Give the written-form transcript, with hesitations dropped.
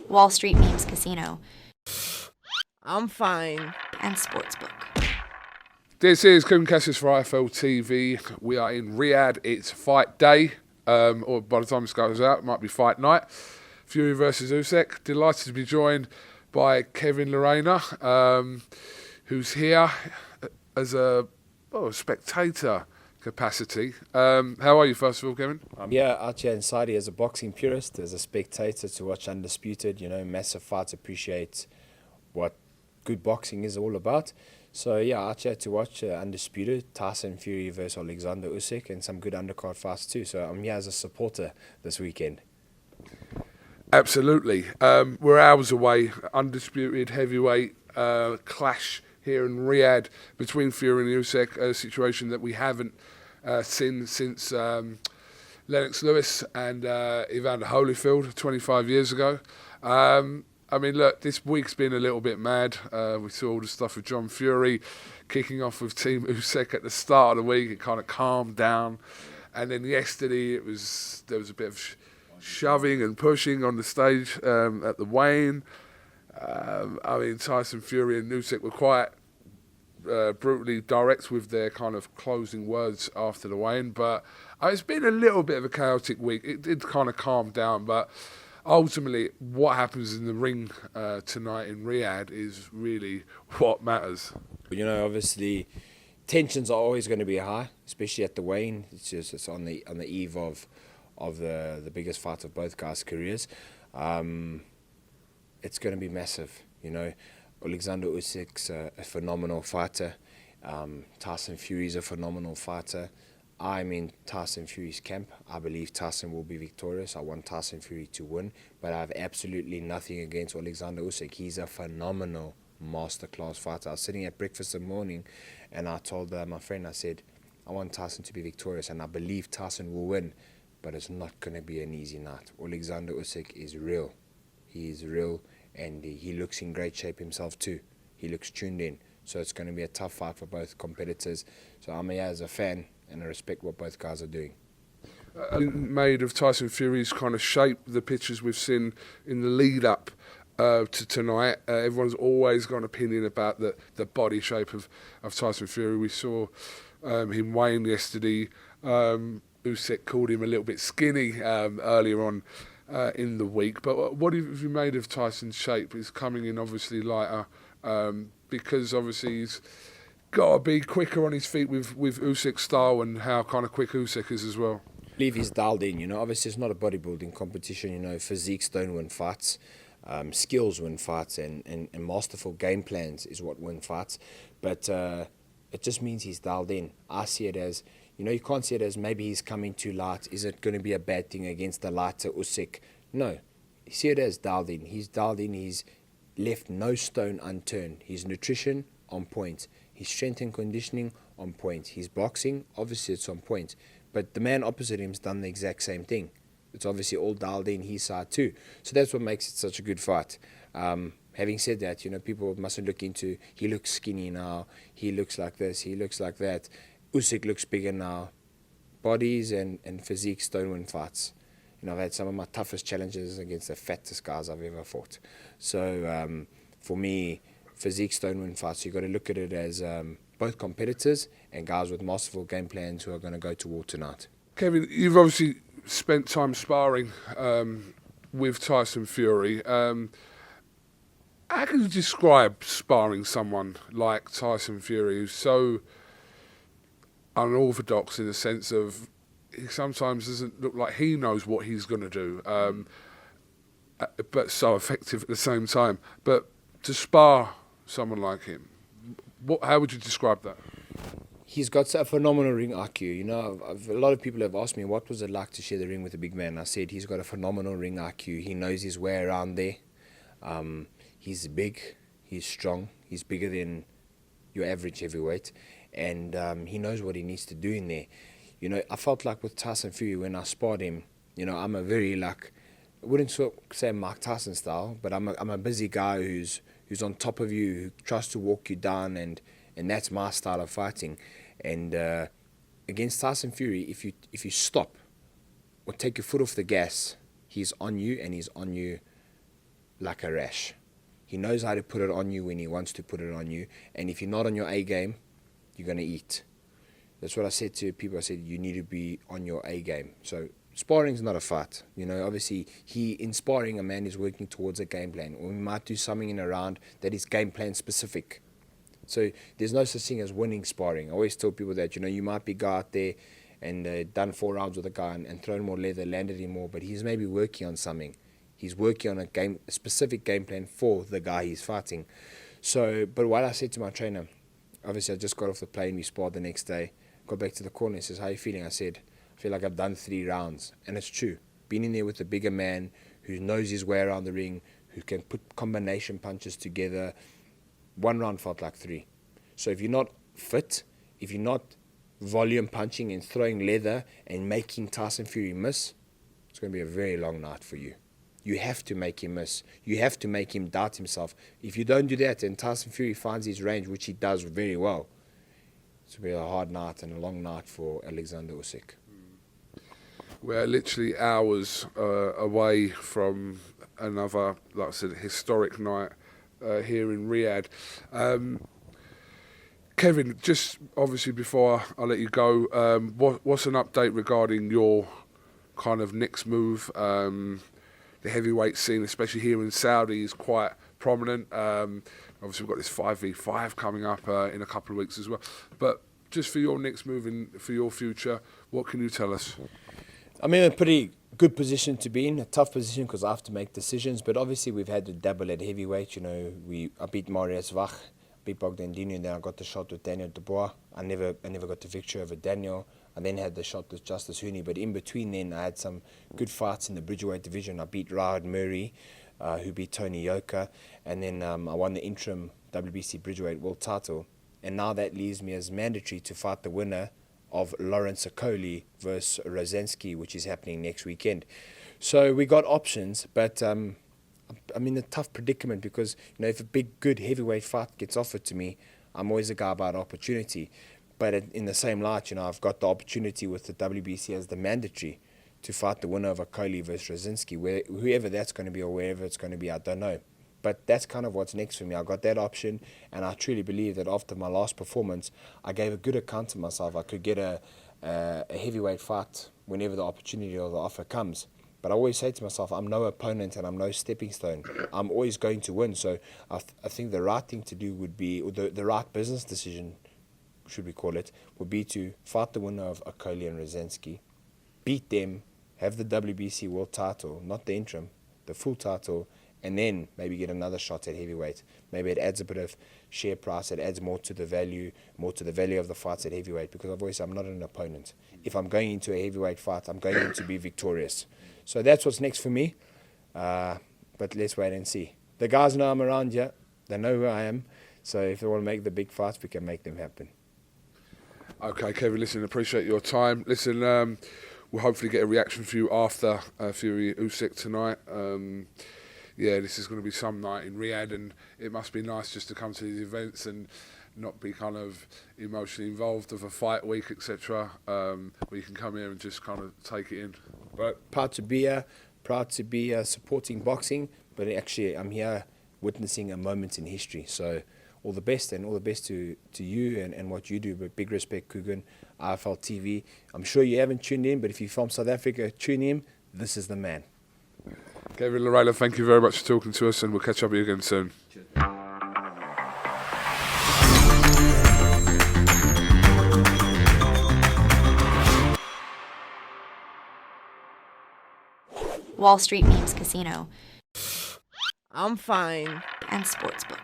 Wall Street Memes Casino, I'm fine. and Sportsbook. This is CASSIUS for IFLTV. We are in Riyadh. It's fight day, or by the time this goes out, it might be fight night. Fury versus Usyk. Delighted to be joined by Kevin Lerana, who's here as a spectator capacity. How are you, first of all, Kevin? I'm here out here in Saudi as a boxing purist, as a spectator to watch Undisputed. Massive fights, appreciate what good boxing is all about. So yeah, out here to watch Undisputed, Tyson Fury versus Alexander Usyk, and some good undercard fights too. So I'm here as a supporter this weekend. Absolutely. We're hours away. Undisputed heavyweight clash here in Riyadh between Fury and Usyk, a situation that we haven't seen since Lennox Lewis and Evander Holyfield 25 years ago. I mean, look, this week's been a little bit mad. We saw all the stuff with John Fury kicking off with Team Usyk at the start of the week. It kind of calmed down. And then yesterday there was a bit of shoving and pushing on the stage at the weigh-in. I mean, Tyson Fury and Usyk were quite brutally direct with their kind of closing words after the weigh-in. But it's been a little bit of a chaotic week. It did kind of calm down, but ultimately, what happens in the ring tonight in Riyadh is really what matters. Obviously, tensions are always going to be high, especially at the weigh-in. It's on the eve of the biggest fight of both guys' careers. It's going to be massive. Alexander Usyk's a phenomenal fighter. Tyson Fury's a phenomenal fighter. I'm in Tyson Fury's camp. I believe Tyson will be victorious. I want Tyson Fury to win, but I have absolutely nothing against Alexander Usyk. He's a phenomenal masterclass fighter. I was sitting at breakfast in the morning, and I told my friend, I said, I want Tyson to be victorious, and I believe Tyson will win, but it's not going to be an easy night. Alexander Usyk is real. He is real, and he looks in great shape himself too. He looks tuned in, so it's going to be a tough fight for both competitors. So I'm here as a fan, and I respect what both guys are doing. Made of Tyson Fury's kind of shape, the pictures we've seen in the lead-up to tonight. Everyone's always got an opinion about the body shape of Tyson Fury. We saw him weighing yesterday. Usyk called him a little bit skinny earlier on in the week. But what have you made of Tyson's shape? He's coming in obviously lighter because obviously he's got to be quicker on his feet with Usyk's style and how kind of quick Usyk is as well. I believe he's dialed in. Obviously it's not a bodybuilding competition. Physiques don't win fights. Skills win fights, and masterful game plans is what win fights. But it just means he's dialed in. I see it as, you can't see it as maybe he's coming too light. Is it going to be a bad thing against the lighter Usyk? No. You see it as dialed in. He's dialed in. He's left no stone unturned. His nutrition on point. His strength and conditioning on point. His boxing, obviously it's on point. But the man opposite him's done the exact same thing. It's obviously all dialed in his side too. So that's what makes it such a good fight. Having said that, people mustn't look into, he looks skinny now, he looks like this, he looks like that. Usyk looks bigger now. Bodies and physiques don't win fights. I've had some of my toughest challenges against the fattest guys I've ever fought. So for me, physiques don't win fights. You've got to look at it as both competitors and guys with masterful game plans who are going to go to war tonight. Kevin, you've obviously spent time sparring with Tyson Fury. How can you describe sparring someone like Tyson Fury, who's so unorthodox in the sense of he sometimes doesn't look like he knows what he's going to do, but so effective at the same time? But to spar someone like him, how would you describe that? He's got a phenomenal ring IQ. A lot of people have asked me, what was it like to share the ring with a big man? I said, he's got a phenomenal ring IQ. He knows his way around there. He's big, he's strong, he's bigger than your average heavyweight, and he knows what he needs to do in there. I felt like with Tyson Fury when I sparred him, I'm a very I wouldn't say Mike Tyson style, but I'm a busy guy who's on top of you, who tries to walk you down, and that's my style of fighting. And against Tyson Fury, if you stop or take your foot off the gas, he's on you, and he's on you like a rash. He knows how to put it on you when he wants to put it on you. And if you're not on your A game, you're going to eat. That's what I said to people. I said, you need to be on your A game. So sparring's not a fight. You know, obviously, in sparring, a man is working towards a game plan. Or we might do something in a round that is game plan specific. So there's no such thing as winning sparring. I always tell people that, you know, you might be go out there and done 4 rounds with a guy and thrown more leather, landed him more, but he's maybe working on something. He's working on a specific game plan for the guy he's fighting. So, but what I said to my trainer, obviously I just got off the plane, we sparred the next day, got back to the corner, he says, how are you feeling? I said, I feel like I've done 3 rounds. And it's true. Being in there with a bigger man who knows his way around the ring, who can put combination punches together, 1 round felt like 3. So if you're not fit, if you're not volume punching and throwing leather and making Tyson Fury miss, it's going to be a very long night for you. You have to make him miss. You have to make him doubt himself. If you don't do that and Tyson Fury finds his range, which he does very well, it's going to be a hard night and a long night for Alexander Usyk. We're literally hours away from another, like I said, historic night here in Riyadh. Kevin, just obviously before I let you go, what's an update regarding your kind of next move? The heavyweight scene, especially here in Saudi, is quite prominent. Obviously, we've got this 5v5 coming up in a couple of weeks as well. But just for your next move and for your future, what can you tell us? I'm in a pretty good position to be in, a tough position because I have to make decisions. But obviously, we've had to dabble at heavyweight. You know, I beat Marius Vach, beat Bogdan-Dinu, and then I got the shot with Daniel Dubois. I never got the victory over Daniel. I then had the shot with Justice Hooney, but in between then I had some good fights in the Bridgerweight division. I beat Raad Murray, who beat Tony Yoka, and then I won the interim WBC Bridgerweight world title. And now that leaves me as mandatory to fight the winner of Lawrence Okoli versus Rozensky, which is happening next weekend. So we got options, but I'm in a tough predicament because, you know, if a big, good heavyweight fight gets offered to me, I'm always a guy about opportunity. But in the same light, you know, I've got the opportunity with the WBC as the mandatory to fight the winner of Okoli versus Rozensky. Whoever that's going to be or wherever it's going to be, I don't know. But that's kind of what's next for me. I got that option, and I truly believe that after my last performance, I gave a good account of myself. I could get a heavyweight fight whenever the opportunity or the offer comes. But I always say to myself, I'm no opponent and I'm no stepping stone. I'm always going to win. So I think the right thing to do would be, or the right business decision, should we call it, would be to fight the winner of Okoli and Rozensky, beat them, have the WBC world title, not the interim, the full title, and then maybe get another shot at heavyweight. Maybe it adds a bit of share price, it adds more to the value of the fights at heavyweight, because obviously I'm not an opponent. If I'm going into a heavyweight fight, I'm going in to be victorious. So that's what's next for me, but let's wait and see. The guys know I'm around here, they know who I am, so if they want to make the big fights, we can make them happen. Okay, Kevin, listen, appreciate your time. Listen, we'll hopefully get a reaction for you after Fury-Usyk tonight. Yeah, this is going to be some night in Riyadh, and it must be nice just to come to these events and not be kind of emotionally involved of a fight week, etc. Where you can come here and just kind of take it in. But proud to be here, supporting boxing, but actually I'm here witnessing a moment in history. So all the best, and all the best to you and what you do. But big respect, KUGAN, IFLTV. I'm sure you haven't tuned in, but if you're from South Africa, tune in. This is the man. Kevin Lerana, thank you very much for talking to us, and we'll catch up with you again soon. Cheers. Wall Street Memes Casino I'm fine. and Sportsbook.